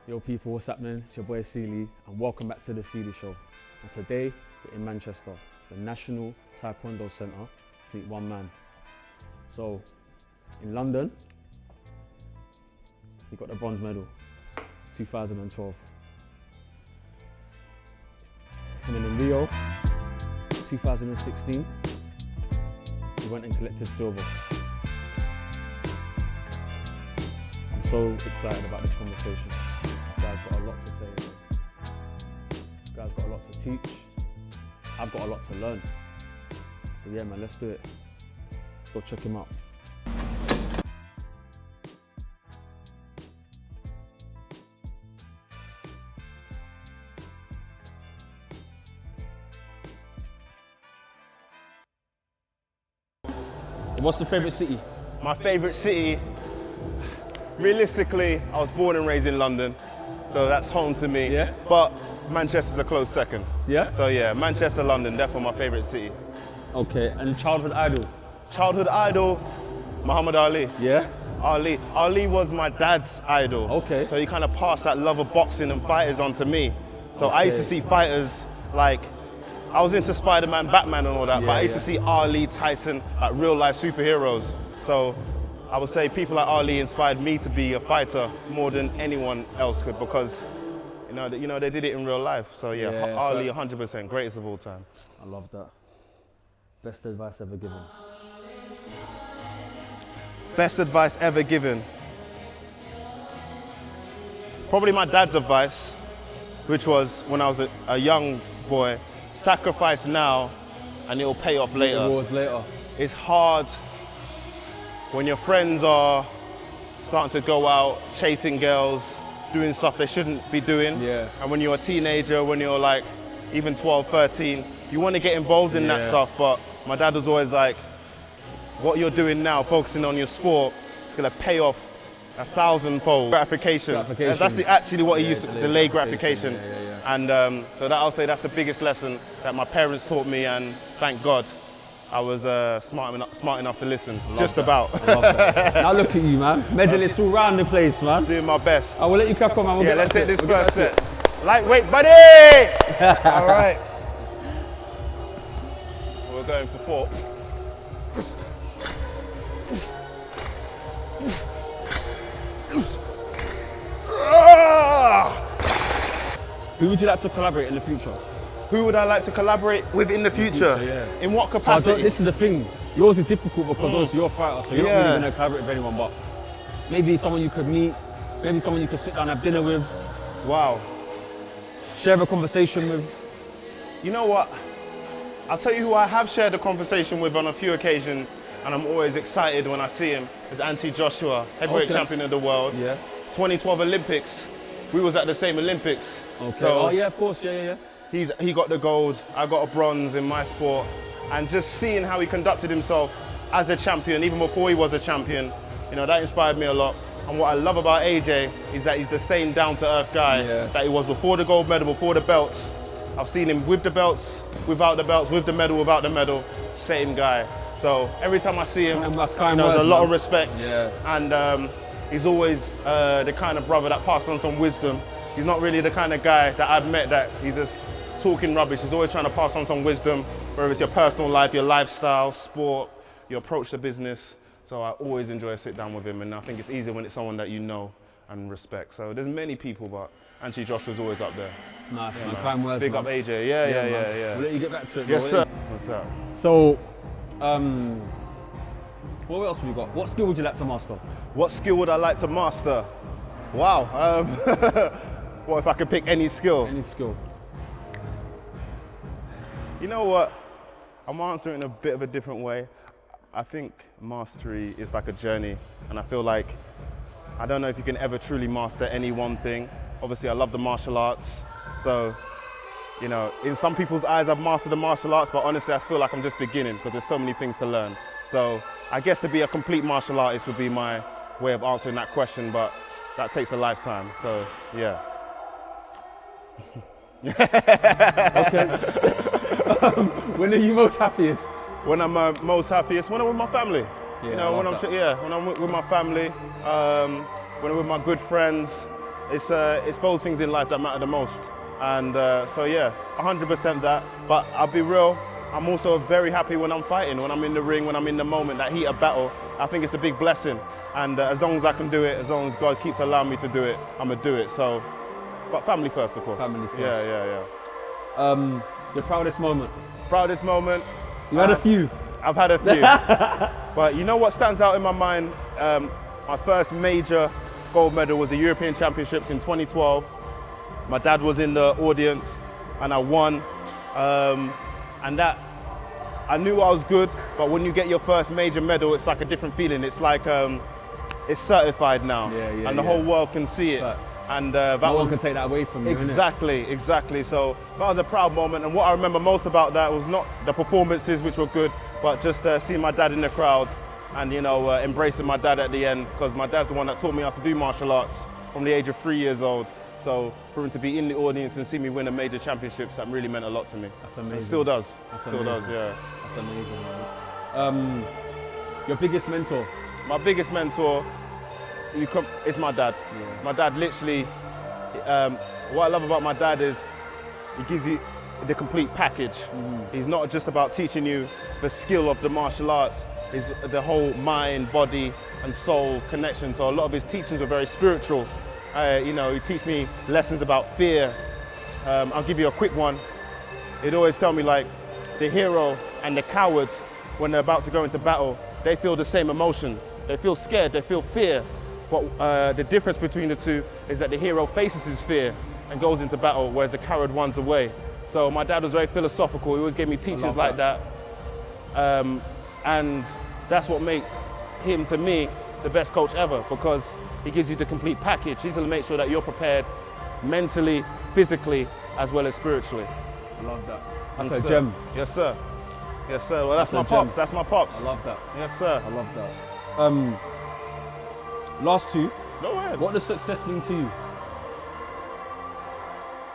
Yo people, what's happening? It's your boy SEALEY and welcome back to the SEALEY Show. And today we're in Manchester, the National Taekwondo Centre to meet one man. So in London, he got the bronze medal, 2012. And then in Rio, 2016, he went and collected silver. I'm so excited about this conversation. This guy's got a lot to say. This guy's got a lot to teach. I've got a lot to learn. So yeah, man, let's do it. Let's go check him out. What's the favourite city? My favourite city, realistically, I was born and raised in London, so that's home to me. Yeah. But Manchester's a close second. Yeah? So yeah, Manchester, London, definitely my favourite city. Okay, and childhood idol? Childhood idol, Muhammad Ali. Yeah? Ali was my dad's idol. Okay. So he kind of passed that love of boxing and fighters on to me. So I used to see fighters like, I was into Spider-Man, Batman and all that, but I used to see Ali, Tyson, like real life superheroes. So I would say people like Ali inspired me to be a fighter more than anyone else could, because you know they did it in real life. So yeah, Ali 100%, greatest of all time. I love that. Best advice ever given? Best advice ever given? Probably my dad's advice, which was when I was a young boy, sacrifice now and it'll pay off later. Rewards later. It's hard when your friends are starting to go out chasing girls, doing stuff they shouldn't be doing. Yeah. And when you're a teenager, when you're like even 12, 13, you want to get involved in that stuff, but my dad was always like, what you're doing now, focusing on your sport, it's going to pay off 1,000-fold gratification. That's actually what he used to, delayed gratification. And so that, I'll say that's the biggest lesson that my parents taught me, and thank God I was smart enough to listen. Just about. I love that. Now look at you, man. Medalists all around the place, man. Doing my best. I will let you crack on, man. We'll let's take this first set. Lightweight, buddy! All right. We're going for 4. Who would you like to collaborate in the future? Who would I like to collaborate with in the future? In what capacity? This is the thing. Yours is difficult because obviously you're a fighter, so you're not really going to collaborate with anyone, but maybe someone you could meet, maybe someone you could sit down and have dinner with. Wow. Share a conversation with. You know what? I'll tell you who I have shared a conversation with on a few occasions, and I'm always excited when I see him, is Anthony Joshua, heavyweight champion of the world. Yeah. 2012 Olympics. We was at the same Olympics. Okay. So oh yeah, of course, yeah. He got the gold, I got a bronze in my sport. And just seeing how he conducted himself as a champion, even before he was a champion, you know, that inspired me a lot. And what I love about AJ is that he's the same down-to-earth guy that he was before the gold medal, before the belts. I've seen him with the belts, without the belts, with the medal, without the medal, same guy. So every time I see him, there's a lot of respect. And he's always the kind of brother that passes on some wisdom. He's not really the kind of guy that I've met that he's just talking rubbish. He's always trying to pass on some wisdom, whether it's your personal life, your lifestyle, sport, your approach to business. So I always enjoy a sit down with him, and I think it's easier when it's someone that you know and respect. So there's many people, but Anthony Joshua's always up there. Nice, man. Kind words, Big up AJ. Yeah. We'll let you get back to it. Yes, sir. What's up? So, what else have we got? What skill would you like to master? What skill would I like to master? Wow. What if I could pick any skill? Any skill. You know what? I'm answering in a bit of a different way. I think mastery is like a journey, and I feel like I don't know if you can ever truly master any one thing. Obviously, I love the martial arts, so you know, in some people's eyes, I've mastered the martial arts, but honestly, I feel like I'm just beginning because there's so many things to learn. So I guess to be a complete martial artist would be my way of answering that question, but that takes a lifetime. So yeah. Okay. When are you most happiest? When I'm most happiest, when I'm with my family. Yeah, you know, when I'm with my family, when I'm with my good friends. It's those things in life that matter the most. And so yeah, 100% that. But I'll be real, I'm also very happy when I'm fighting, when I'm in the ring, when I'm in the moment, that heat of battle. I think it's a big blessing. And as long as I can do it, as long as God keeps allowing me to do it, I'm gonna do it. So, but family first, of course. Family first. Yeah. Your proudest moment? Proudest moment? You had a few. I've had a few. But you know what stands out in my mind? My first major gold medal was the European Championships in 2012. My dad was in the audience and I won. And that, I knew I was good, but when you get your first major medal, it's like a different feeling. It's like, it's certified now. And the whole world can see it. Facts. And no one can take that away from you. Exactly. So that was a proud moment. And what I remember most about that was not the performances, which were good, but just seeing my dad in the crowd and, you know, embracing my dad at the end, because my dad's the one that taught me how to do martial arts from the age of 3 years old. So for him to be in the audience and see me win a major championships, that really meant a lot to me. That's amazing. It still does. That's still amazing. does, yeah. That's amazing, man. Your biggest mentor? My biggest mentor is my dad. Yeah. My dad literally, what I love about my dad is he gives you the complete package. He's not just about teaching you the skill of the martial arts, it's the whole mind, body and soul connection. So a lot of his teachings are very spiritual. You know, he teaches me lessons about fear. I'll give you a quick one. He'd always tell me, like, the hero and the cowards, when they're about to go into battle, they feel the same emotion. They feel scared, they feel fear. But the difference between the two is that the hero faces his fear and goes into battle, whereas the coward runs away. So my dad was very philosophical. He always gave me teachers like that. And that's what makes him, to me, the best coach ever, because he gives you the complete package. He's going to make sure that you're prepared mentally, physically, as well as spiritually. I love that. That's a gem. Yes, sir. Yes, sir. Well, that's my pops. That's my pops. I love that. Yes, sir. I love that. Last two. Go ahead. What does success mean to you?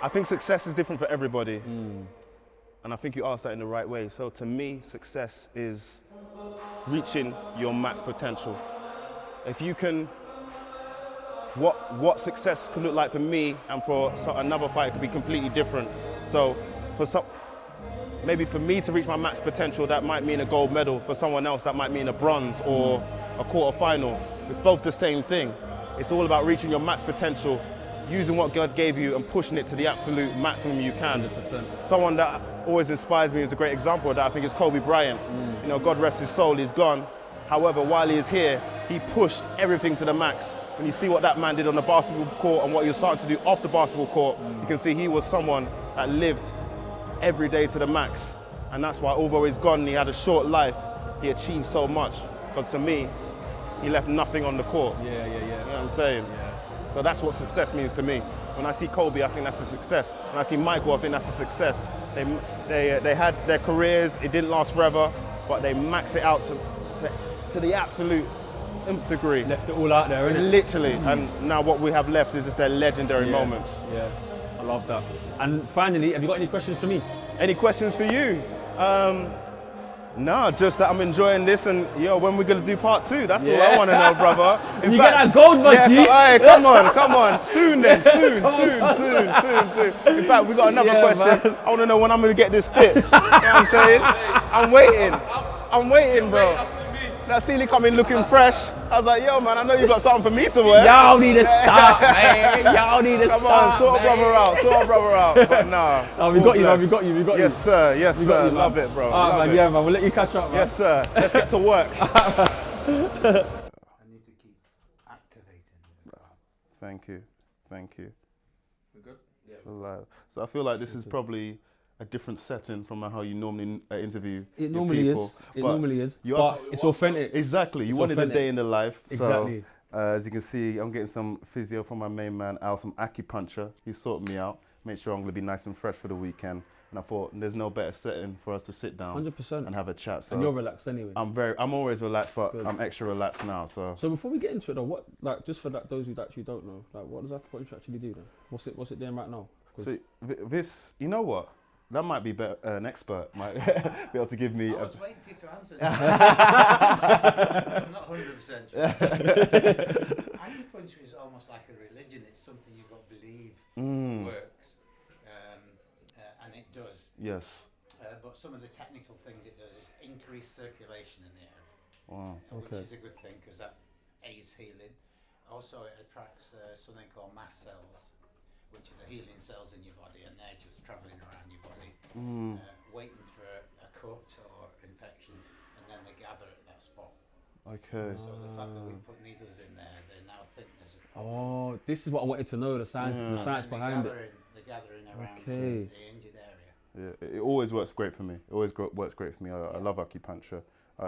I think success is different for everybody. And I think you asked that in the right way. So to me, success is reaching your max potential. If you can, what success could look like for me and for another fighter could be completely different. So maybe for me to reach my max potential, that might mean a gold medal. For someone else, that might mean a bronze or a quarter-final. It's both the same thing. It's all about reaching your max potential, using what God gave you and pushing it to the absolute maximum you can. 100%. Someone that always inspires me, is a great example of that, I think, is Kobe Bryant. You know, God rest his soul, he's gone. However, while he is here, he pushed everything to the max. When you see what that man did on the basketball court and what he was starting to do off the basketball court, you can see he was someone that lived every day to the max. And that's why, although he's gone and he had a short life, he achieved so much. Because to me, he left nothing on the court. Yeah. You know what I'm saying? Yeah. So that's what success means to me. When I see Kobe, I think that's a success. When I see Michael, I think that's a success. They had their careers, it didn't last forever, but they maxed it out to the absolute nth degree. Left it all out there, innit? Literally. And now what we have left is just their legendary moments. Yeah, I love that. And finally, have you got any questions for me? Any questions for you? No, just that I'm enjoying this, and when we're gonna do part 2? That's all I want to know, brother. In fact, get that gold, man. Hey, come on. Soon then, soon. In fact, we got another question. Man. I want to know when I'm gonna get this fit. You know what I'm saying? I'm waiting, bro. That SEALEY come in looking fresh. I was like, yo, man, I know you got something for me to wear. Y'all need to stop, man. Y'all need to stop. Come on, sort a brother out. But nah. No, we got you, man. We got you. Yes, sir. Love it, bro. All right, man. Yeah, man. We'll let you catch up, man. Yes, sir. Let's get to work. I need to keep activating. Thank you. We're good? Yeah. So I feel like this is probably a different setting from how you normally interview It normally people. is. But it's authentic. Exactly. You wanted a day in the life. Exactly. So, as you can see, I'm getting some physio from my main man, Al, some acupuncture. He's sorted me out. Make sure I'm going to be nice and fresh for the weekend. And I thought there's no better setting for us to sit down 100%. and have a chat. So and you're relaxed anyway. I'm always relaxed, but Good. I'm extra relaxed now. So before we get into it, though, just for those who actually don't know, what does acupuncture actually do then? What's it doing right now? So this, you know what? That might be better. An expert might be able to give me. I was waiting for you to answer. I'm not 100% sure. Acupuncture is almost like a religion. It's something you've Yes. But some of the technical things it does is increase circulation in the area, Wow. Okay. which is a good thing because that aids healing. Also, it attracts something called mast cells, which are the healing cells in your body, and they're just travelling around your body, waiting for a cut or infection, and then they gather at that spot. Okay. So the fact that we put needles in there, they now think there's a problem. Oh, this is what I wanted to know, the science, the science And behind it. they're gathering around Okay. the injured area. Yeah, it always works great for me. It always works great for me. I love acupuncture.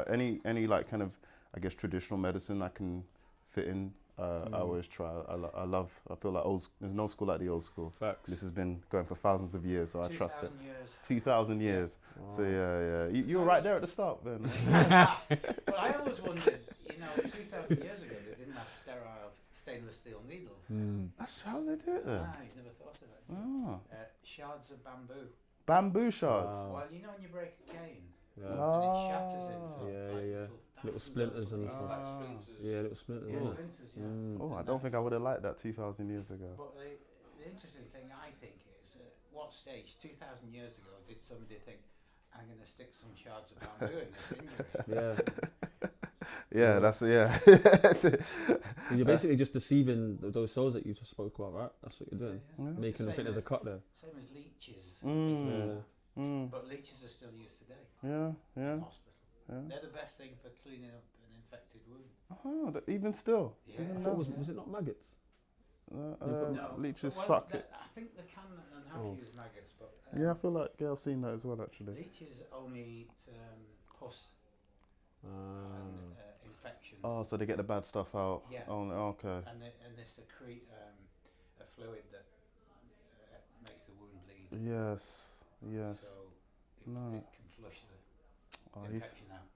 Any like kind of, I guess, traditional medicine I can fit in. I always try. I feel like there's no school like the old school. Facts. This has been going for thousands of years, so I trust it. 2,000 years. 2,000 years. Wow. So yeah. You were right there at the start, Ben. Well, I always wondered, 2,000 years ago they didn't have sterile stainless steel needles. That's how they do it then. I've never thought of it. Ah. Shards of bamboo. Bamboo shards. Wow. Well, when you break a cane, Yeah. and it shatters into Yeah. Little thousands splinters of and little stuff. splinters. Yeah, little splinters. Yeah, Yeah. splinters, yeah. Oh, I don't think I would have liked that 2,000 years ago. But the interesting thing I think is, at what stage, 2,000 years ago, did somebody think, I'm going to stick some shards of bamboo in this injury? Yeah, that's You're basically just deceiving those cells that you just spoke about, right? That's what you're doing. Yeah. Making them think there's a cut there. Same as leeches. Mm. But leeches are still used today Yeah. in hospital. Yeah. They're the best thing for cleaning up an infected wound. Even still. Yeah. Even I now. thought was it not maggots? No, Leeches well, suck it. I think they can and have used maggots, but Yeah, I feel like I've seen that as well actually. leeches only eat pus and infection. Oh, so they get the bad stuff out. Yeah. Oh, okay. And they secrete a fluid that makes the wound bleed. Yes. So it can flush the He's infection out.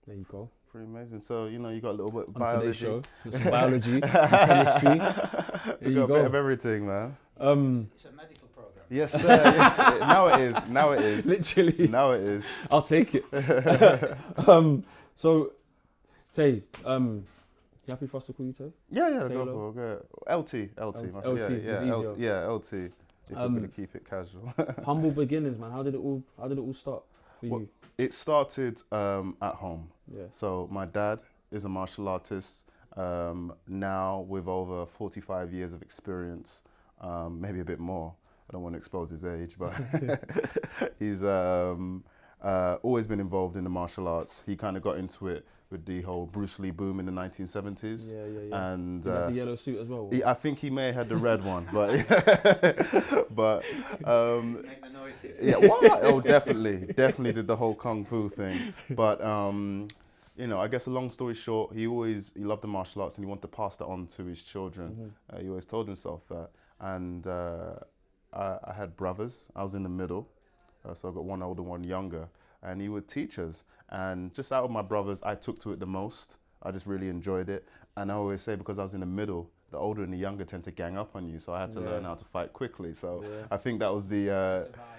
There you go. pretty amazing. So you got a little bit of On today's biology. show, there's some biology, some chemistry. There You you got a bit of go. everything, man. It's a medical program. Yes, sir. Yes. Now it is. Now it is. Literally. Now it is. I'll take it. So, Tay, you happy for us to call you Tay? Yeah. Go Taylor? for it. LT. LT, Yeah. it's Yeah. easier. Yeah. LT. If we're gonna keep it casual. Humble beginnings, man. How did it all start for you? It started at home. Yeah. So my dad is a martial artist. Now with over 45 years of experience, maybe a bit more. I don't want to expose his age, but he's always been involved in the martial arts. He kind of got into it with the whole Bruce Lee boom in the 1970s. Yeah. And Did he have the yellow suit as well? I think he may have had the red one, but Make the noises. yeah, what? Oh, definitely did the whole kung fu thing. But I guess a long story short, he loved the martial arts and he wanted to pass that on to his children. He always told himself that. And I had brothers. I was in the middle, so I got one older, one younger, and he would teach us. And just out of my brothers, I took to it the most. I just really enjoyed it. And I always say, because I was in the middle, the older and the younger tend to gang up on you, so I had to learn how to fight quickly. So I think that was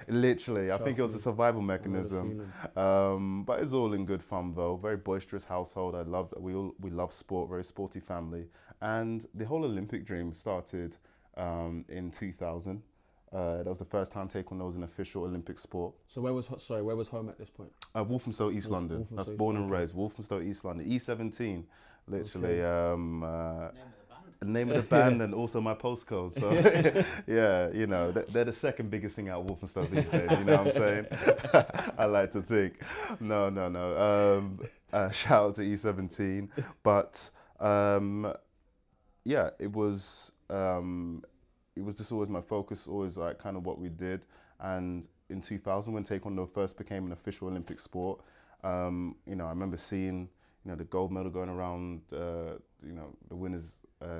literally, I think it was a survival mechanism. But it's all in good fun though. Very boisterous household. We love sport, very sporty family. And the whole Olympic dream started in 2000. That was the first time Taekwondo was an official Olympic sport. So where was home at this point? Walthamstow, East London. Walthamstow, That's East born and London. raised. Walthamstow, East London. E17, literally. Name of the band. Name of the band and also my postcode. So yeah, they're the second biggest thing out of Walthamstow these days. You know what I'm saying? I like to think. No. Shout out to E17, but yeah, it was just always my focus, always like kind of what we did. And in 2000, when Taekwondo first became an official Olympic sport, I remember seeing, the gold medal going around, the winner's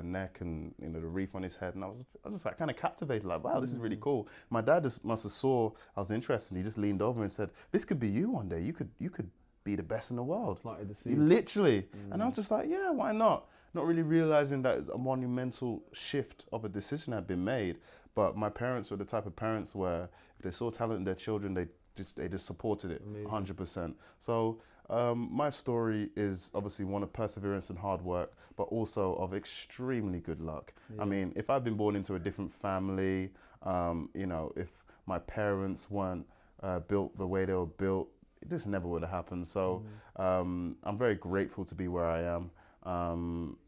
neck and, the wreath on his head. And I was just like kind of captivated, like, wow, this is really cool. My dad just must have saw I was interested. He just leaned over and said, this could be you one day. You could be the best in the world. Planted the seed. Literally. And I was just like, yeah, why not? Not really realizing that a monumental shift of a decision had been made. But my parents were the type of parents where if they saw talent in their children, they just supported it. Amazing. 100%. So my story is obviously one of perseverance and hard work, but also of extremely good luck. Yeah. I mean, if I'd been born into a different family, if my parents weren't built the way they were built, this never would have happened. So I'm very grateful to be where I am.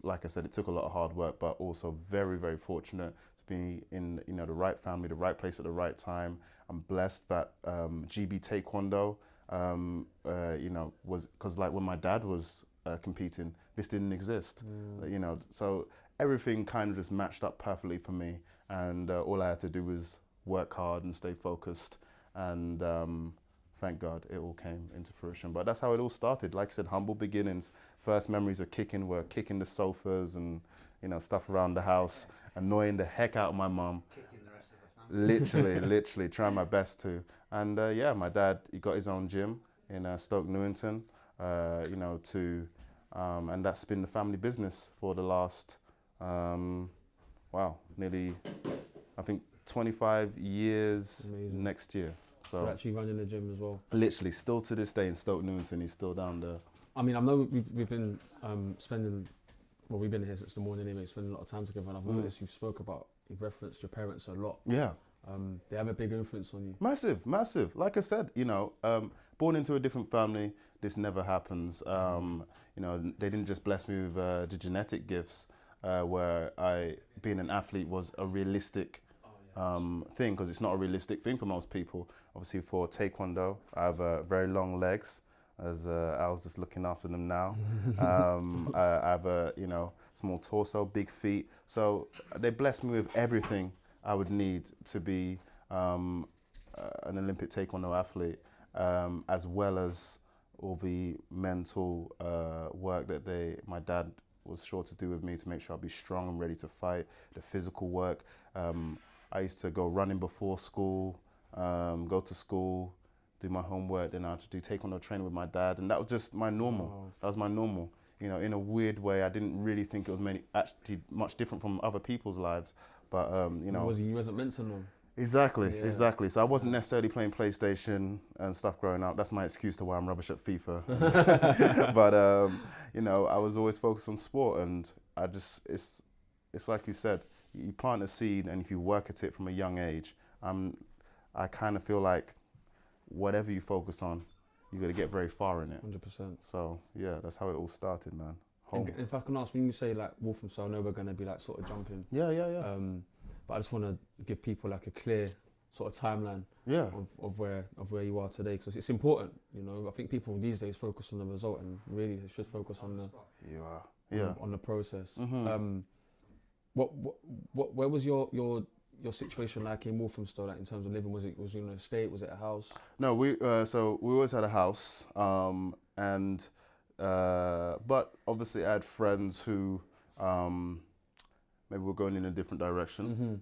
Like I said, it took a lot of hard work, but also very, very fortunate to be in the right family, the right place at the right time. I'm blessed that GB Taekwondo, was because like when my dad was competing, this didn't exist. So everything kind of just matched up perfectly for me, and all I had to do was work hard and stay focused, and thank God it all came into fruition. But that's how it all started. Like I said, humble beginnings. First memories of kicking were kicking the sofas and stuff around the house, annoying the heck out of my mum. Kicking the rest of the family. Literally trying my best to. And my dad, he got his own gym in Stoke Newington, and that's been the family business for the last, nearly, I think 25 years. Amazing. Next year. So actually running the gym as well. Literally, still to this day in Stoke Newington, he's still down there. I mean, I know we've been we've been here since the morning anyway, spending a lot of time together, and I've noticed you've referenced your parents a lot. Yeah. They have a big influence on you. Massive. Like I said, born into a different family, this never happens. They didn't just bless me with the genetic gifts, where being an athlete was a realistic thing, because it's not a realistic thing for most people. Obviously, for Taekwondo, I have very long legs, as I was just looking after them now. I have a small torso, big feet. So they blessed me with everything I would need to be an Olympic Taekwondo athlete, as well as all the mental work that my dad was sure to do with me to make sure I'd be strong and ready to fight, the physical work. I used to go running before school, go to school, do my homework, then I had to do Taekwondo training with my dad, and that was just my normal. Wow. That was my normal. In a weird way, I didn't really think it was actually much different from other people's lives, but He wasn't meant to know. Exactly. So I wasn't necessarily playing PlayStation and stuff growing up. That's my excuse to why I'm rubbish at FIFA. But I was always focused on sport, and it's like you said, you plant a seed, and if you work at it from a young age, I kind of feel like whatever you focus on, you're gonna get very far in it. 100%. So yeah, that's how it all started, man. And if I can ask, when you say like Wolfram, so I know we're gonna be like sort of jumping. Yeah. But I just want to give people like a clear sort of timeline of where you are today, because it's important. I think people these days focus on the result, and really they should focus on the process. Mm-hmm. Where was your situation like in Walthamstow, like in terms of living? Was you in an estate? Was it a house? No, we always had a house, but obviously I had friends who maybe were going in a different direction.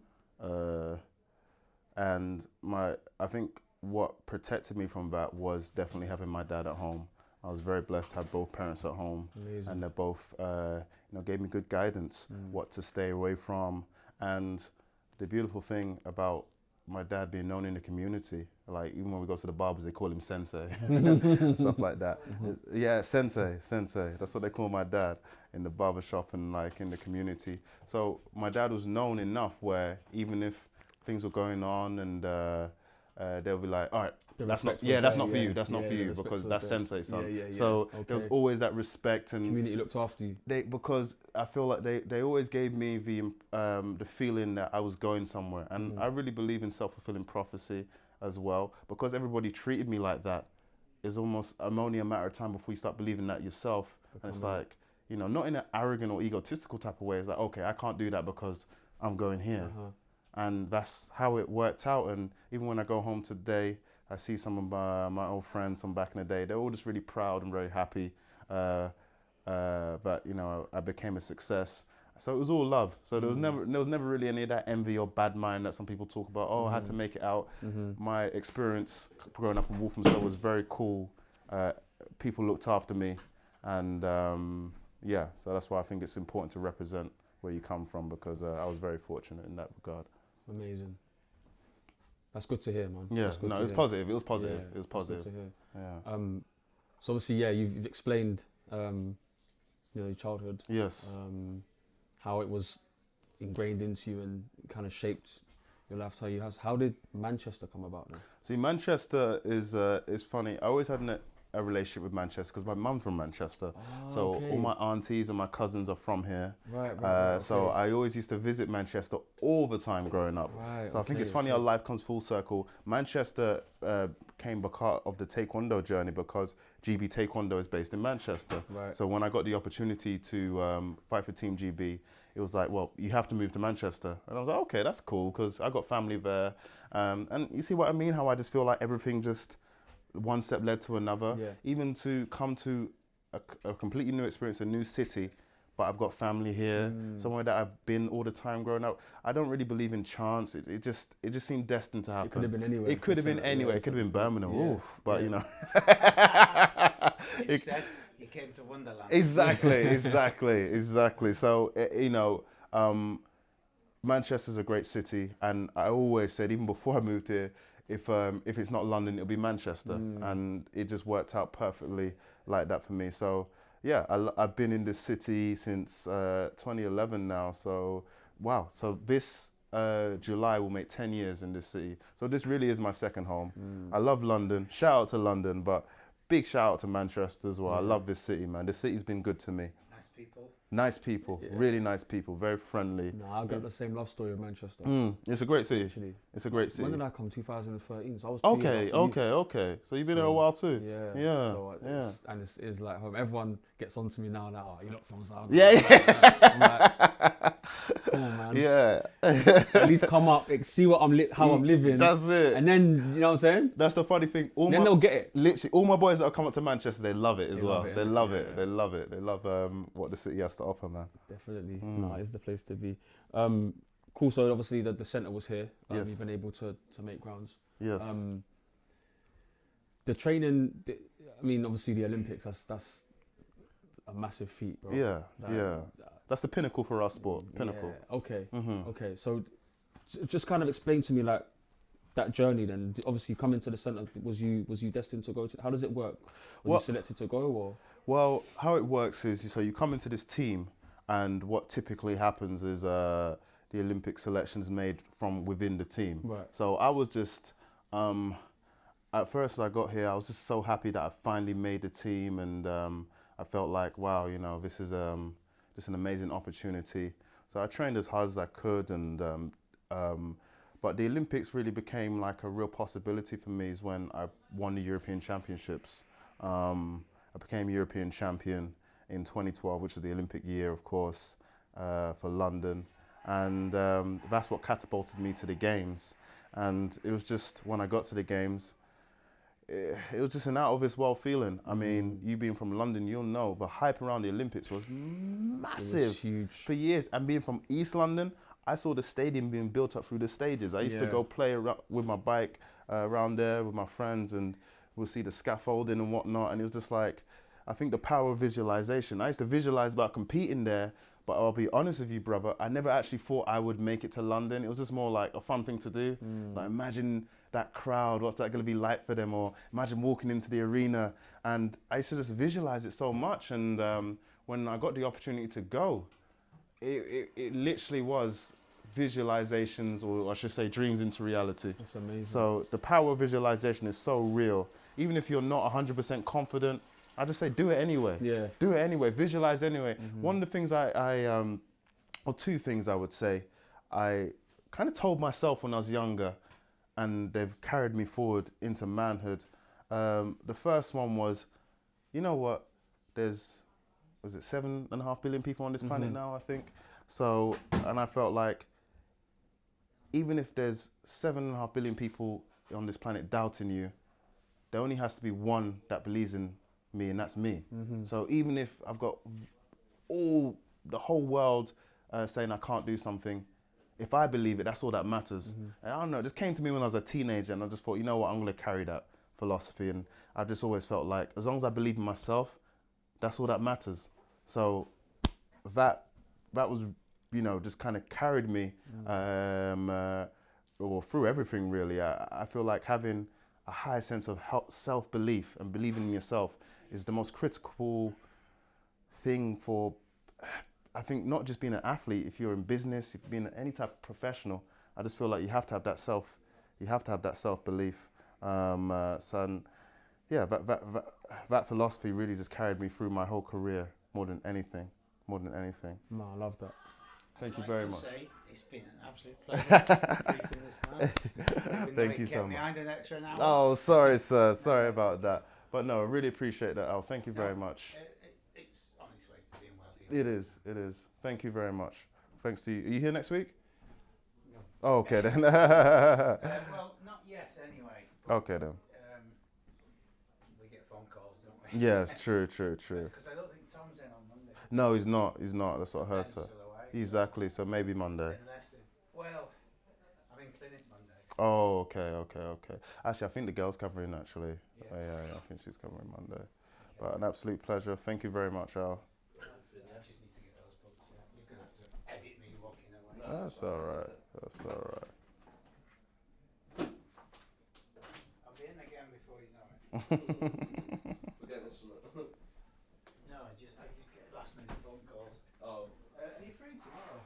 And I think what protected me from that was definitely having my dad at home. I was very blessed to have both parents at home. Amazing. And they both gave me good guidance, what to stay away from. And the beautiful thing about my dad being known in the community, like even when we go to the barbers, they call him Sensei, stuff like that. Yeah, Sensei. That's what they call my dad in the barbershop and like in the community. So my dad was known enough where even if things were going on, and they'll be like, all right, that's not for you, because that's Sensei's son. So there was always that respect, and community looked after you. Because I feel like they always gave me the feeling that I was going somewhere, and I really believe in self-fulfilling prophecy as well. Because everybody treated me like that, it's almost only a matter of time before you start believing that yourself. And it's like, not in an arrogant or egotistical type of way. It's like, okay, I can't do that because I'm going here. And that's how it worked out. And even when I go home today, I see some of my old friends from back in the day. They're all just really proud and very happy that I became a success. So it was all love. So there was never really any of that envy or bad mind that some people talk about. Oh, I had to make it out. My experience growing up in Walthamstow was very cool. People looked after me, and so that's why I think it's important to represent where you come from, because I was very fortunate in that regard. Amazing. That's good to hear, man. Yeah, it was positive. It was positive. Yeah, it was positive. Good to hear. Yeah. So obviously, you've explained, your childhood. Yes. How it was ingrained into you and kind of shaped your lifestyle you have. How did Manchester come about then? See, Manchester is funny. I always had a relationship with Manchester because my mum's from Manchester. So okay. all my aunties and my cousins are from here. Right. So I always used to visit Manchester all the time growing up. Right, so I think it's funny how life comes full circle. Manchester came because of the Taekwondo journey because GB Taekwondo is based in Manchester. Right. So when I got the opportunity to fight for Team GB, it was like, well, you have to move to Manchester. And I was like, okay, that's cool because I got family there. And you see what I mean? How I just feel like everything just one step led to another. Yeah. Even to come to a completely new experience, a new city, but I've got family here, somewhere that I've been all the time growing up. I don't really believe in chance. It just seemed destined to happen. It could have been anywhere. It could have been anywhere. It could have been Birmingham. Yeah. Oof, but you know. Instead, you came to Wonderland. Exactly. So you know, Manchester's a great city, and I always said, even before I moved here, if it's not London, it'll be Manchester, and it just worked out perfectly like that for me. So yeah, I've been in this city since 2011 now. So wow, so this July will make 10 years in this city. So this really is my second home. I love London. Shout out to London, but big shout out to Manchester as well. I love this city, man. This city's been good to me. Nice people, really nice people, very friendly. No, I've got the same love story of Manchester. It's a great city. Actually. It's a great city. When did I come? 2013. So I was 2 years after you. Okay. So you've been there a while too. Yeah. So and it's like home. Everyone gets on to me now, like, oh, you're not from South. Yeah. I'm like, come on, man. Yeah. At least come up, see what how I'm living. That's it. And then, you know what I'm saying? That's the funny thing. Then they'll get it. Literally, all my boys that have come up to Manchester, they love it as well. Love it, they love it. They love it. They love what the city has to offer, man. Definitely. No, it's the place to be. Cool. So obviously the centre was here. Yes. You've been able to make grounds. Yes. The training. I mean, obviously the Olympics. That's a massive feat, bro. Yeah. That's the pinnacle for our sport. Pinnacle. Yeah. Okay. Okay. So just kind of explain to me like that journey. Then obviously coming to the centre. Was you destined to go to? How does it work? Was you selected to go or? Well, how it works is so you come into this team, and what typically happens is the Olympic selection is made from within the team. Right. So I was just, at first I got here, I was just so happy that I finally made the team, and I felt like, wow, you know, this is an amazing opportunity. So I trained as hard as I could, and but the Olympics really became like a real possibility for me is when I won the European Championships. I became European champion in 2012, which is the Olympic year, of course, for London. And that's what catapulted me to the Games. And it was just, when I got to the Games, it was just an out of this world feeling. I mean, you being from London, you'll know, the hype around the Olympics was massive. It was huge. For years. And being from East London, I saw the stadium being built up through the stages. I used to go play with my bike around there with my friends, and we'll see the scaffolding and whatnot, and it was just like, I think the power of visualization. I used to visualize about competing there, but I'll be honest with you, brother, I never actually thought I would make it to London. It was just more like a fun thing to do. Like imagine that crowd, what's that going to be like for them, or imagine walking into the arena. And I used to just visualize it so much, and when I got the opportunity to go, it literally was visualizations, or I should say dreams into reality. That's amazing. So the power of visualization is so real. Even if you're not 100% confident, I just say do it anyway. Yeah. Do it anyway. Visualize anyway. One of the things or two things I would say, I kind of told myself when I was younger, and they've carried me forward into manhood. The first one was, you know what? Was it 7.5 billion people on this planet now, I think? So, and I felt like, even if there's 7.5 billion people on this planet doubting you, there only has to be one that believes in me, and that's me. So even if I've got the whole world saying I can't do something, if I believe it, that's all that matters. And I don't know, it just came to me when I was a teenager, and I just thought, you know what, I'm going to carry that philosophy. And I just always felt like, as long as I believe in myself, that's all that matters. So that was, you know, just kind of carried me through everything, really. I feel like having a high sense of self-belief and believing in yourself is the most critical thing for, I think, not just being an athlete. If you're in business, if you're being any type of professional, I just feel like you have to have that self-belief. So, yeah, that philosophy really just carried me through my whole career more than anything. No, I love that. Thank you very much. Say, it's been an absolute pleasure meeting this man. Thank you so much. Behind an extra hour. Oh, sorry, sir. Sorry about that. But no, I really appreciate that, Al. Thank you very much. It's on its way to being well healed. It is. Thank you very much. Thanks to you. Are you here next week? No. Oh, okay then. Well, not yet anyway. Okay then. We get phone calls, don't we? Yes, true. Because I don't think Tom's in on Monday. No, he's not. That's what I heard, Ben's sir. still away, Exactly. So maybe Monday. Well, I'm in clinic Monday. Oh, okay. Actually, I think the girl's covering actually. Yeah, I think she's covering Monday. But an absolute pleasure. Thank you very much, Al. I just need to get those books. You're going to have to edit me walking away. That's all right. I'll be in again before you know it. No, I just get last minute phone calls. Oh. Are you free tomorrow?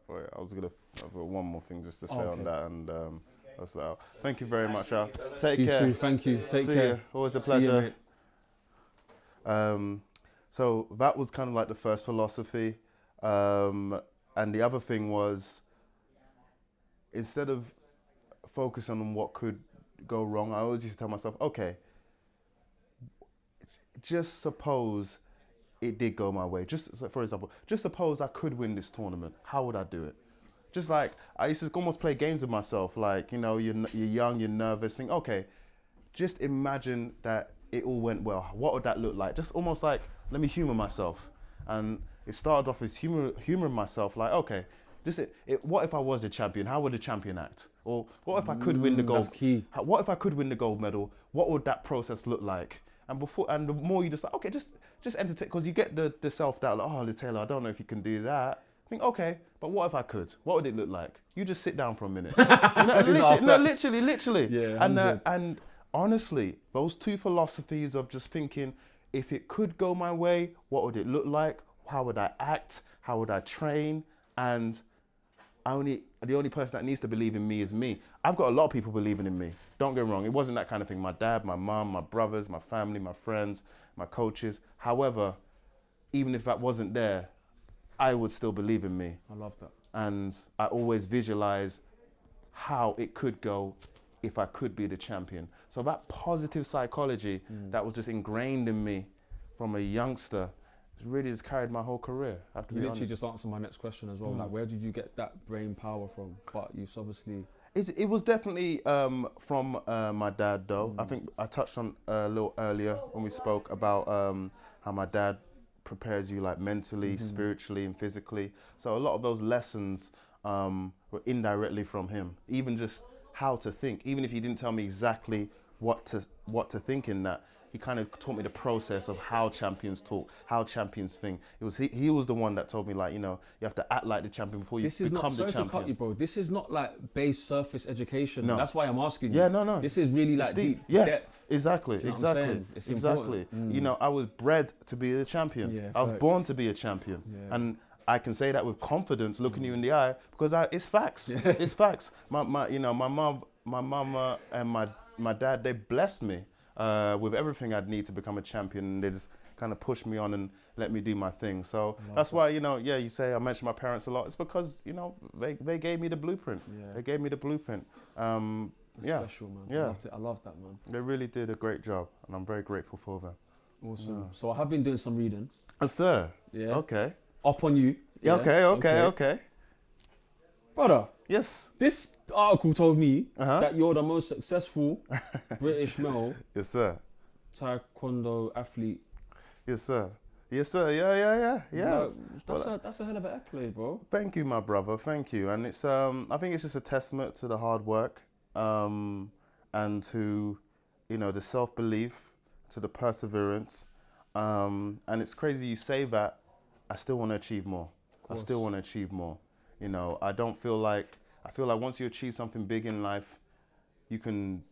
Wait, I was gonna have one more thing just to say Okay. on that, and that's that. Thank you very much, Al. Take You care. too. Thank you. Take See care. ya. Always a See you, pleasure. mate. So that was kind of like the first philosophy, and the other thing was, instead of focusing on what could go wrong, I always used to tell myself, okay, just suppose it did go my way. Just so for example, just suppose I could win this tournament. How would I do it? Just like I used to almost play games with myself. Like, you know, you're young, you're nervous. Think, okay, just imagine that it all went well. What would that look like? Just almost like, let me humor myself. And it started off with humoring myself. Like, okay, what if I was a champion? How would a champion act? Or what if I could win the gold? That's key. What if I could win the gold medal? What would that process look like? And the more you just like, okay, just entertain, because you get the self-doubt, like, oh, LUTALO, I don't know if you can do that. Think, okay, but what if I could? What would it look like? You just sit down for a minute. Literally. Yeah, and honestly, those two philosophies of just thinking, if it could go my way, what would it look like? How would I act? How would I train? And the only person that needs to believe in me is me. I've got a lot of people believing in me. Don't get me wrong. It wasn't that kind of thing. My dad, my mum, my brothers, my family, my friends, my coaches. However, even if that wasn't there, I would still believe in me. I love that. And I always visualize how it could go if I could be the champion. So that positive psychology that was just ingrained in me from a youngster really just carried my whole career. I have to You be literally honest. just answered my next question as well. Like, where did you get that brain power from? But you've obviously... It was definitely from my dad, though. I think I touched on a little earlier when we spoke about how my dad prepares you like mentally, spiritually, and physically. So a lot of those lessons were indirectly from him. Even just how to think. Even if he didn't tell me exactly what to think in that, he kind of taught me the process of how champions talk, how champions think. It was he was the one that told me, like, you know, you have to act like the champion before you This is become not, the sorry champion. to cut you, bro. This is not like base surface education. No. That's why I'm asking you. Yeah, no. This is really like deep Yeah, depth. exactly, Do you know what I'm exactly, saying? It's exactly. important. You know, I was bred to be a champion. Yeah, I was facts. born to be a champion, Yeah. and I can say that with confidence, looking you in the eye, because it's facts. It's facts. My mum, and my dad, they blessed me with everything I'd need to become a champion, and they just kind of pushed me on and let me do my thing. So that's why, you know, yeah, you say I mention my parents a lot. It's because, you know, they gave me the blueprint. Yeah. They gave me the blueprint. It's Yeah. special, man. Yeah. I love that, man. They really did a great job, and I'm very grateful for them. Awesome. So I have been doing some reading. Sir. Yeah. Okay. Up on you. Yeah. Yeah. Okay. Brother, Yes. this article told me Uh-huh. that you're the most successful British male Yes, sir. Taekwondo athlete. Yes, sir. Yes, sir. Yeah. Like, that's a hell of an accolade, bro. Thank you, my brother. Thank you. And it's I think it's just a testament to the hard work, and to, you know, the self-belief, to the perseverance. And it's crazy you say that. I still want to achieve more. I still want to achieve more. You know, I feel like once you achieve something big in life, you can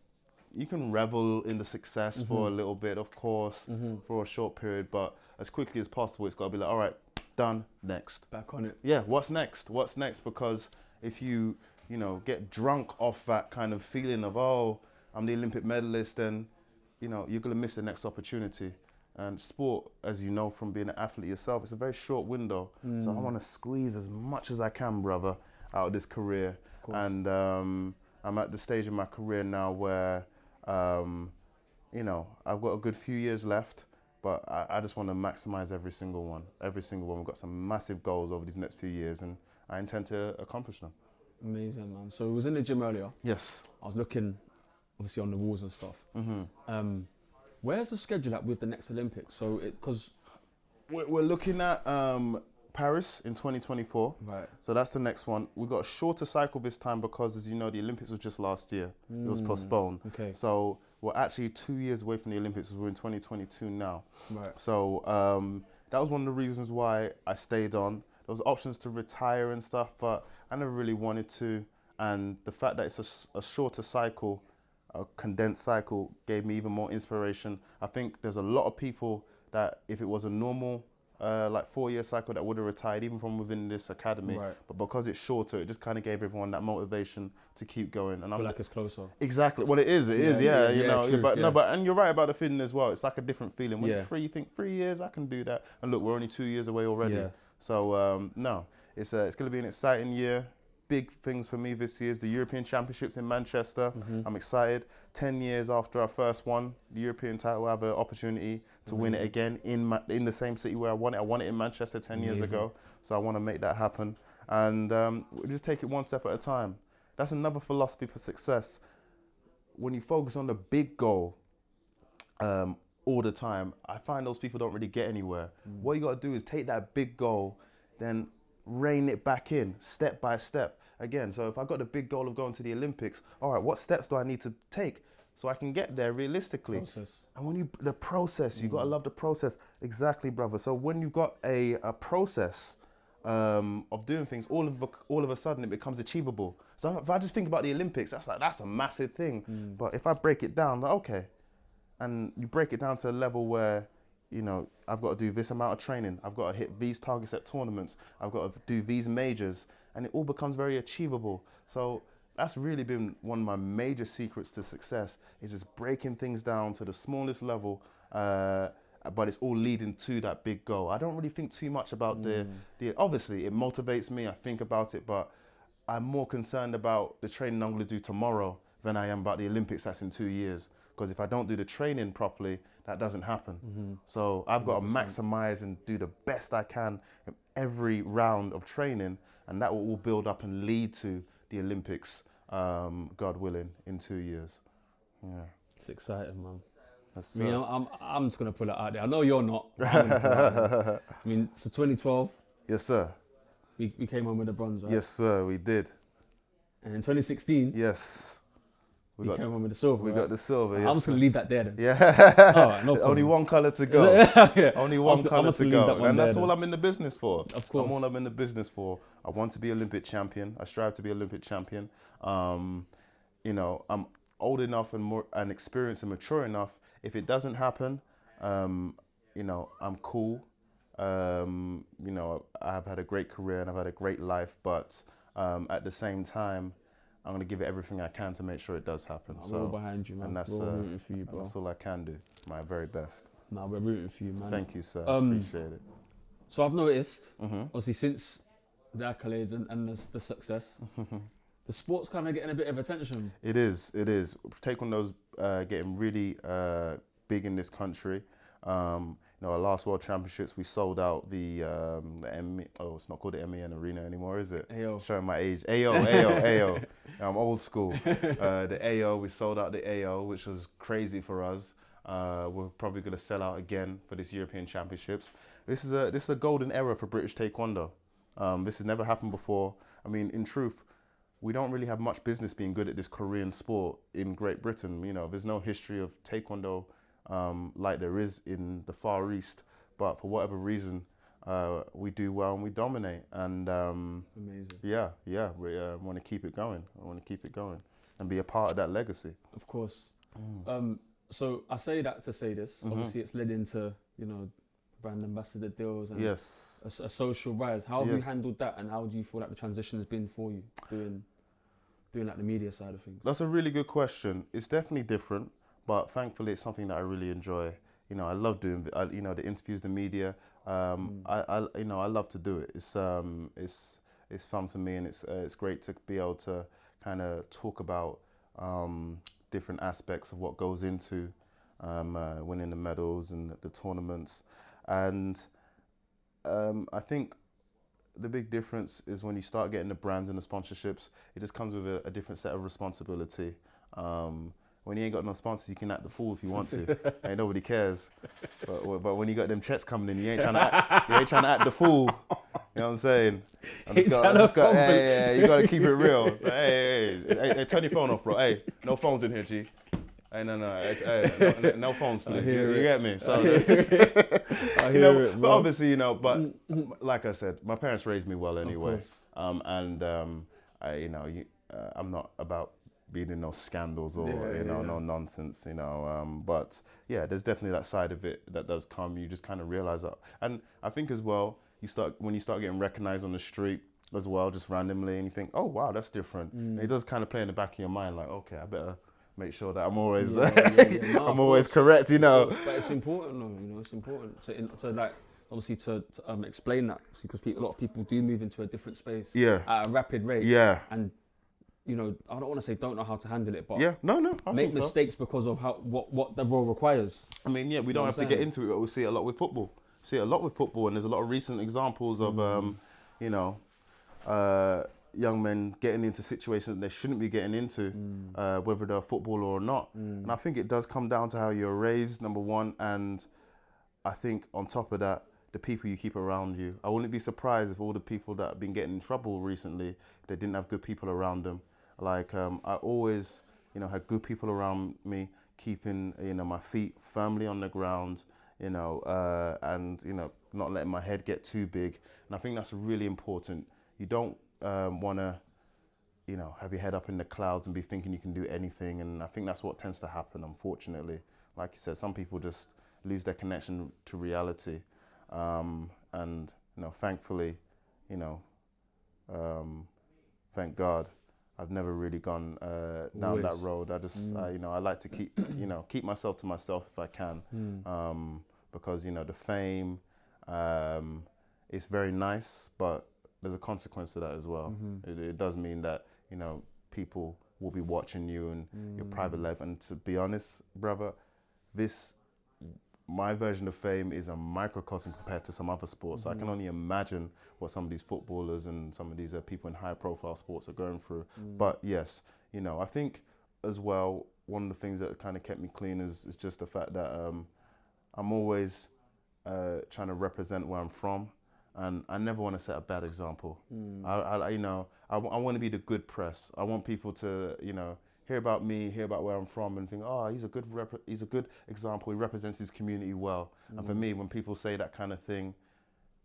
you can revel in the success for a little bit, of course, for a short period, but as quickly as possible, it's got to be like, all right, done, next. Back on it. Yeah, what's next? What's next? Because if you get drunk off that kind of feeling of, oh, I'm the Olympic medalist, then, you're going to miss the next opportunity. And sport, as you know from being an athlete yourself, it's a very short window. So I want to squeeze as much as I can, brother, out of this career. And I'm at the stage in my career now where, I've got a good few years left, but I just want to maximize every single one. Every single one. We've got some massive goals over these next few years, and I intend to accomplish them. Amazing, man. So I was in the gym earlier. Yes. I was looking, obviously, on the walls and stuff. Where's the schedule at with the next Olympics? So, because we're looking at Paris in 2024. Right. So that's the next one. We've got a shorter cycle this time because, as you know, the Olympics was just last year. It was postponed. Okay. So we're actually 2 years away from the Olympics. We're in 2022 now. Right. So that was one of the reasons why I stayed on. There was options to retire and stuff, but I never really wanted to. And the fact that it's a shorter cycle, a condensed cycle, gave me even more inspiration. I think there's a lot of people that if it was a normal 4-year cycle that would have retired even from within this academy, Right. but because it's shorter, it just kind of gave everyone that motivation to keep going. And I feel like it's closer. Exactly. Well, it is. True, But yeah. no, but and you're right about the feeling as well. It's like a different feeling. When Yeah. it's free, you think 3 years, I can do that. And look, we're only 2 years away already. Yeah. So no, it's going to be an exciting year. Big things for me this year is the European Championships in Manchester. I'm excited. 10 years after I first won the European title, I have an opportunity to win it again in the same city where I won it. I won it in Manchester 10 years ago. So I want to make that happen. And we'll just take it one step at a time. That's another philosophy for success. When you focus on the big goal all the time, I find those people don't really get anywhere. What you got to do is take that big goal, then rein it back in step by step. Again, so if I got the big goal of going to the Olympics, all right, what steps do I need to take so I can get there realistically? Process. And when the process, you got to love the process. Exactly, brother. So when you've got a process of doing things, all of a sudden it becomes achievable. So if I just think about the Olympics, that's a massive thing. But if I break it down, okay, and you break it down to a level where, I've got to do this amount of training, I've got to hit these targets at tournaments, I've got to do these majors, and it all becomes very achievable. So that's really been one of my major secrets to success, is just breaking things down to the smallest level, but it's all leading to that big goal. I don't really think too much about the obviously it motivates me, I think about it, but I'm more concerned about the training I'm going to do tomorrow than I am about the Olympics that's in 2 years. Because if I don't do the training properly, that doesn't happen. So I've got to maximize and do the best I can in every round of training, and that will all build up and lead to the Olympics, God willing, in 2 years. Yeah. It's exciting, man. That's I mean, I'm just going to put it out there. I know you're not. But I'm gonna put it out there. I mean, so 2012, Yes, sir. we came home with the bronze, right? Yes, sir, we did. And in 2016, Yes. we came home with the silver. We right? got the silver. I'm Yes, just going to leave that there then. Yeah. All right, no problem. Only one colour to go. Yeah. Only one colour to leave go. that one And there that's then. all I'm in the business for. Of course. I'm all I'm in the business for. I want to be Olympic champion. I strive to be Olympic champion. I'm old enough and experienced and mature enough. If it doesn't happen, I'm cool. I've had a great career and I've had a great life, but at the same time, I'm going to give it everything I can to make sure it does happen. We're all behind you, man. And that's, we're all rooting for you, bro. That's all I can do. My very best. Nah, we're rooting for you, man. Thank you, sir. Appreciate it. So I've noticed, obviously, since the accolades and the success, the sport's kind of getting a bit of attention. It is. Taekwondo's getting really big in this country. Our last World Championships, we sold out the it's not called the MEN Arena anymore, is it? AO. Showing my age. AO. I'm old school. The AO, we sold out the AO, which was crazy for us. We're probably going to sell out again for this European Championships. This is a golden era for British Taekwondo. This has never happened before. I mean, in truth, we don't really have much business being good at this Korean sport in Great Britain. There's no history of Taekwondo like there is in the Far East, but for whatever reason, we do well and we dominate. And Amazing. Yeah, we want to keep it going. I want to keep it going and be a part of that legacy. Of course. So I say that to say this. Obviously, it's led into, brand ambassador deals and Yes. a social rise. How have you Yes. handled that, and how do you feel like the transition has been for you doing like the media side of things? That's a really good question. It's definitely different, but thankfully it's something that I really enjoy. I love doing, the interviews, the media. I love to do it. It's fun to me, and it's great to be able to kind of talk about different aspects of what goes into winning the medals and the tournaments. And I think the big difference is when you start getting the brands and the sponsorships, it just comes with a different set of responsibility. When you ain't got no sponsors, you can act the fool if you want to. Ain't nobody cares. But when you got them checks coming in, you ain't trying to act the fool. You know what I'm saying? You got to keep it real. So, hey, turn your phone off, bro. Hey, no phones in here, G. Hey, no phones, please. You get me? So, I hear it, but obviously, but like I said, my parents raised me well anyway. I'm not about being in no scandals or no nonsense. But yeah, there's definitely that side of it that does come. You just kind of realize that, and I think as well, when you start getting recognized on the street as well, just randomly, and you think, oh wow, that's different. And it does kind of play in the back of your mind, like, okay, I better make sure that I'm always No, I'm always correct, But it's important, though. It's important to like obviously to explain that, because a lot of people do move into a different space at a rapid rate. Yeah. And I don't want to say don't know how to handle it, but I make think so. mistakes because of what the role requires. I mean, we don't have to get into it, but we see it a lot with football. And there's a lot of recent examples of young men getting into situations they shouldn't be getting into, whether they're a footballer or not. And I think it does come down to how you're raised, number one, and I think on top of that, the people you keep around you. I wouldn't be surprised if all the people that have been getting in trouble recently, they didn't have good people around them. Like I always, had good people around me, keeping my feet firmly on the ground, and not letting my head get too big. And I think that's really important. You don't want to, have your head up in the clouds and be thinking you can do anything. And I think that's what tends to happen, unfortunately. Like you said, some people just lose their connection to reality. And thankfully, thank God, I've never really gone down that road. I just, I like to keep myself to myself if I can, because the fame is very nice, but there's a consequence to that as well. It does mean that people will be watching you and your private life. And to be honest, brother, my version of fame is a microcosm compared to some other sports. So I can only imagine what some of these footballers and some of these people in high-profile sports are going through. But yes, I think as well, one of the things that kind of kept me clean is just the fact that I'm always trying to represent where I'm from, and I never want to set a bad example. I want to be the good press. I want people to, hear about me, hear about where I'm from, and think, oh, he's a good example. He represents his community well. And for me, when people say that kind of thing,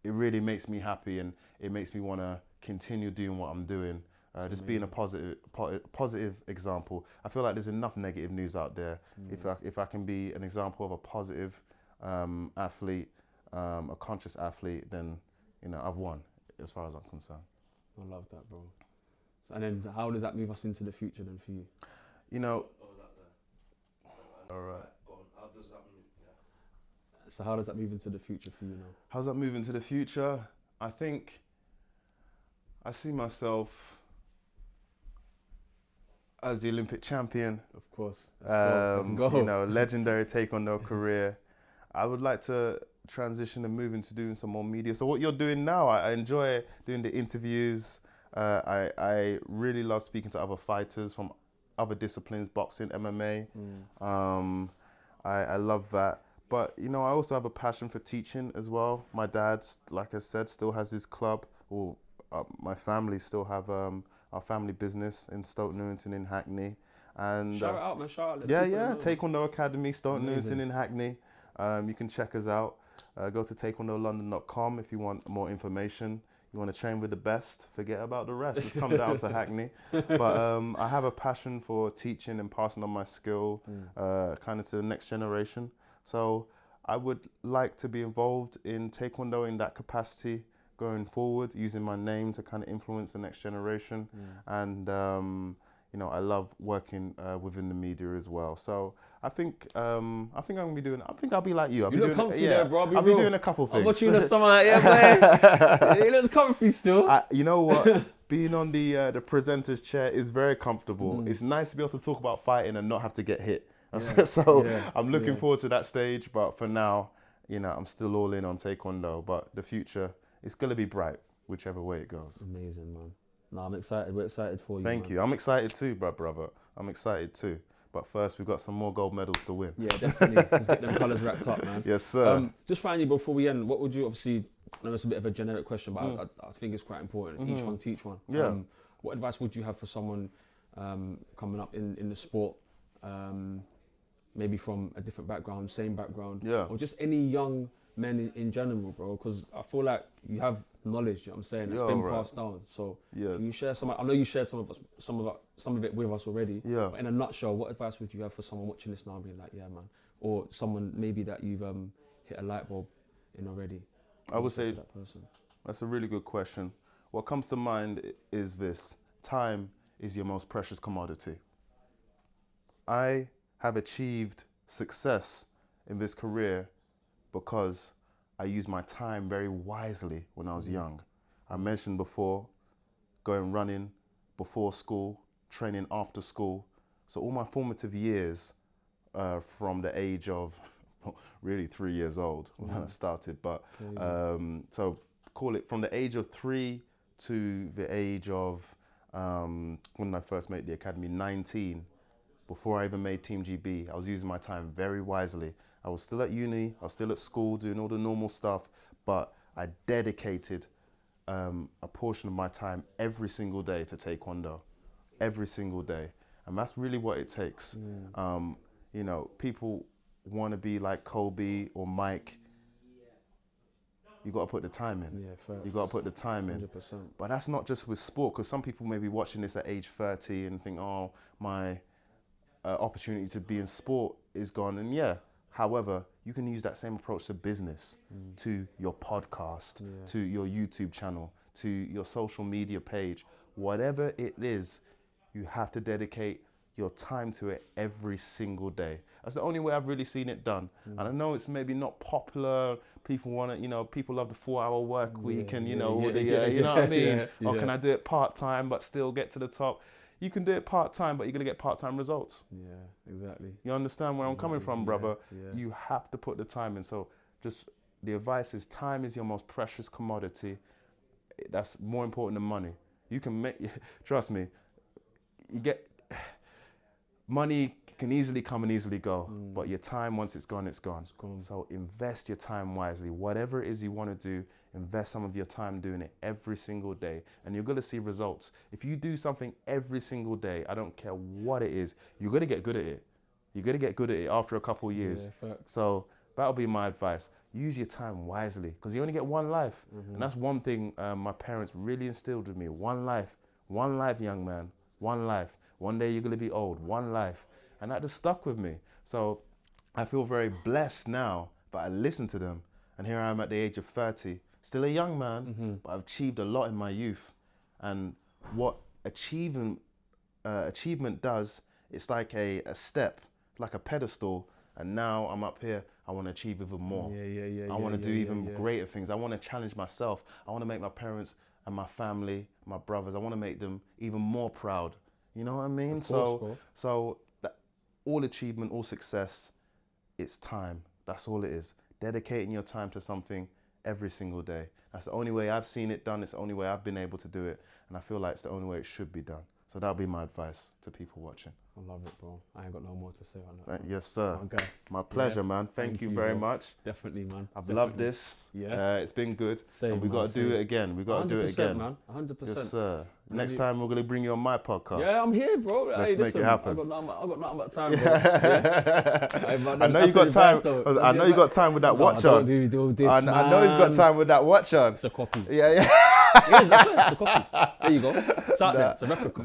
it really makes me happy, and it makes me want to continue doing what I'm doing. Just being a positive example. I feel like there's enough negative news out there. If I can be an example of a positive athlete, a conscious athlete, then I've won as far as I'm concerned. I love that, bro. And then how does that move us into the future then for you? All right. How does that move? Yeah. So how does that move into the future for you now? How's that move into the future? I think I see myself as the Olympic champion. Of course. Let's go. Legendary Taekwondo career. I would like to transition and move into doing some more media. So what you're doing now, I enjoy doing the interviews. I really love speaking to other fighters from other disciplines, boxing, MMA. I love that. But, I also have a passion for teaching as well. My dad, like I said, still has his club. My family still have our family business in Stoke Newington in Hackney. And shout it out, man. Shout out. Taekwondo Academy, Stoke Newington in Hackney. You can check us out. Go to taekwondolondon.com if you want more information. You want to train with the best, forget about the rest. It's come down to Hackney. But I have a passion for teaching and passing on my skill kind of to the next generation. So I would like to be involved in Taekwondo in that capacity going forward, using my name to kind of influence the next generation. And, you know, I love working within the media as well. So I think I'm gonna be doing. I think I'll be like you. You look comfy there, bro. I'll be doing a couple things. I'm watching the summer. Yeah, man. It looks comfy still. You know what? Being on the presenter's chair is very comfortable. It's nice to be able to talk about fighting and not have to get hit. So I'm looking forward to that stage. But for now, you know, I'm still all in on Taekwondo. But the future is gonna be bright, whichever way it goes. Amazing, man. No, I'm excited. We're excited for you. Thank you. I'm excited too, brother. I'm excited too. But first, we've got some more gold medals to win. Yeah, definitely. Let's get them colours wrapped up, man. Yes, sir. Just finally, before we end, what would you, obviously, I know it's a bit of a generic question, but I think it's quite important. It's each one teach one. Yeah. What advice would you have for someone coming up in the sport, maybe from a different background, same background, or just any young men in general, bro? Because I feel like you have knowledge, you know what I'm saying, that's been passed down. So can you share some? I know you shared some of it with us already. Yeah. But in a nutshell, what advice would you have for someone watching this now, being like, yeah, man, or someone maybe that you've hit a light bulb in already? I would say that person. That's a really good question. What comes to mind is this: time is your most precious commodity. I have achieved success in this career because I used my time very wisely when I was young. I mentioned before, going running before school, training after school. So all my formative years from the age of really 3 years old when I started, but so call it from the age of 3 to the age of when I first made the academy, 19. Before I even made Team GB, I was using my time very wisely. I was still at uni, I was still at school doing all the normal stuff, but I dedicated a portion of my time every single day to Taekwondo, every single day. And that's really what it takes. You know, people want to be like Kobe or Mike. You got to put the time in. You got to put the time in. 100%. But that's not just with sport, because some people may be watching this at age 30 and think, oh, my opportunity to be in sport is gone. And yeah, however, you can use that same approach to business, to your podcast, to your YouTube channel, to your social media page. Whatever it is, you have to dedicate your time to it every single day. That's the only way I've really seen it done. And I know it's maybe not popular. People want to, you know, people love the 4-hour work week and, you know, you know what I mean? Or can I do it part-time but still get to the top? You can do it part-time, but you're going to get part-time results. Yeah, exactly. You understand where I'm coming from, brother? You have to put the time in. So just the advice is time is your most precious commodity. That's more important than money. You can make, trust me, you get, money can easily come and easily go, but your time, once it's gone, it's gone. So invest your time wisely. Whatever it is you want to do, invest some of your time doing it every single day, and you're going to see results. If you do something every single day, I don't care what it is, you're going to get good at it. You're going to get good at it after a couple of years. So that'll be my advice. Use your time wisely, because you only get one life. And that's one thing my parents really instilled with me. One life, young man, one life. One day you're going to be old, one life. And that just stuck with me. So I feel very blessed now, but I listen to them. And here I am at the age of 30, still a young man, but I've achieved a lot in my youth. And what achievement does, it's like a step, like a pedestal. And now I'm up here, I want to achieve even more. I want to do even greater things. I want to challenge myself. I want to make my parents and my family, my brothers, I want to make them even more proud. You know what I mean? So that all achievement, all success, it's time. That's all it is. Dedicating your time to something every single day. That's the only way I've seen it done. It's the only way I've been able to do it. And I feel like it's the only way it should be done. So that'll be my advice to people watching. I love it, bro. I ain't got no more to say on that. Yes, sir. Okay. My pleasure, man. Thank you very much. Definitely, man. I've loved this. It's been good. And we got to do it again. We got to do it again. 100%, man. 100%. Yes, sir. Next time we're going to bring you on my podcast. Yeah, I'm here, bro. Let's make it happen. I got nothing but time, bro. I know you got time. I know you got time with that watch on. Don't do this, I know he's got time with that watch on. It's a copy. Yeah. It is, I swear, it's a copy. There you go. It's out there. It's a replica.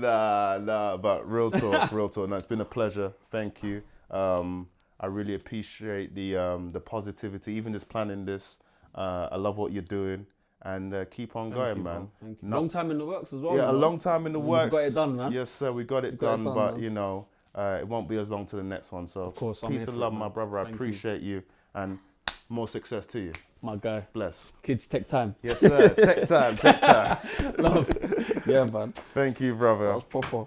Nah, but real talk, real talk. No, it's been a pleasure. Thank you. I really appreciate the positivity, even just planning this. I love what you're doing, and keep on going, man. Thank you. Long time in the works as well. Yeah, a man. long time in the works. We got it done, man. Yes, sir, we got it done, but man. You know, it won't be as long to the next one. So, of course, peace and love, my brother. I appreciate you, and more success to you. My guy. Bless. Kids, take time. Yes, sir. Take time, take time. Love. Yeah, man. Thank you, brother. That was proper.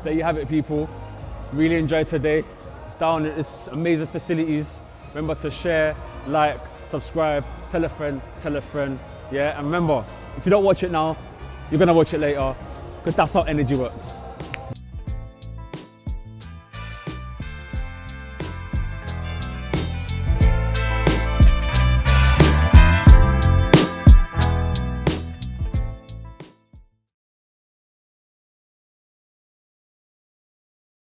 There you have it, people. Really enjoyed today. Down at this amazing facilities. Remember to share, like, subscribe, tell a friend, yeah? And remember, if you don't watch it now, you're gonna watch it later, because that's how energy works.